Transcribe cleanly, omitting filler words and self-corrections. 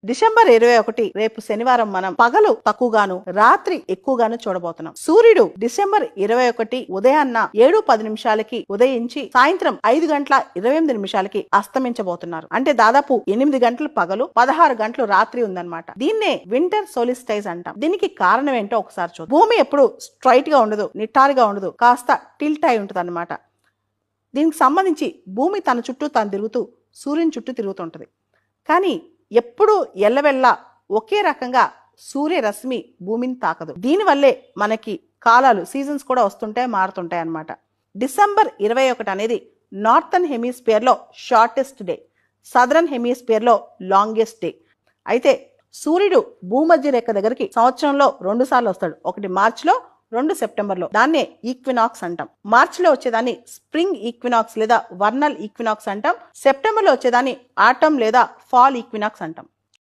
December 21 రేపు శనివారం మనం పగలు తక్కువగాను రాత్రి ఎక్కువగాను చూడబోతున్నాం. సూర్యుడు డిసెంబర్ 21 ఉదయాన్న 7:10 ఉదయించి సాయంత్రం 5:28 అస్తమించబోతున్నారు. అంటే దాదాపు 8 గంటలు పగలు 16 గంటలు రాత్రి ఉందన్నమాట. దీన్నే వింటర్ సోలిస్టైజ్ అంటాం. దీనికి కారణం ఏంటో ఒకసారి చూద్దాం. భూమి ఎప్పుడు స్ట్రైట్ గా ఉండదు, నిటారుగా ఉండదు, కాస్త టిల్ట్ అయి ఉంటుంది అన్నమాట. దీనికి సంబంధించి భూమి తన చుట్టూ తాను తిరుగుతూ సూర్యుని చుట్టూ తిరుగుతుంటది. కానీ ఎప్పుడూ ఎల్లవెల్లా ఒకే రకంగా సూర్యరశ్మి భూమిని తాకదు. దీనివల్లే మనకి కాలాలు సీజన్స్ కూడా వస్తుంటాయి, మారుతుంటాయి అన్నమాట. డిసెంబర్ 21 అనేది నార్థన్ హెమిస్ఫియర్ లో షార్టెస్ట్ డే, సదరన్ హెమిస్ఫియర్ లో లాంగెస్ట్ డే. అయితే సూర్యుడు భూమధ్య రేఖ దగ్గరికి సంవత్సరంలో 2 సార్లు వస్తాడు. ఒకటి మార్చిలో, 2 సెప్టెంబర్లో. దాన్నే ఈక్వినాక్స్ అంటాం. మార్చిలో వచ్చేదాన్ని స్ప్రింగ్ ఈక్వినాక్స్ లేదా వర్నల్ ఈక్వినాక్స్ అంటాం. సెప్టెంబర్లో వచ్చేదాన్ని ఆటమ్ లేదా ఫాల్ ఈక్వినాక్స్ అంటాం.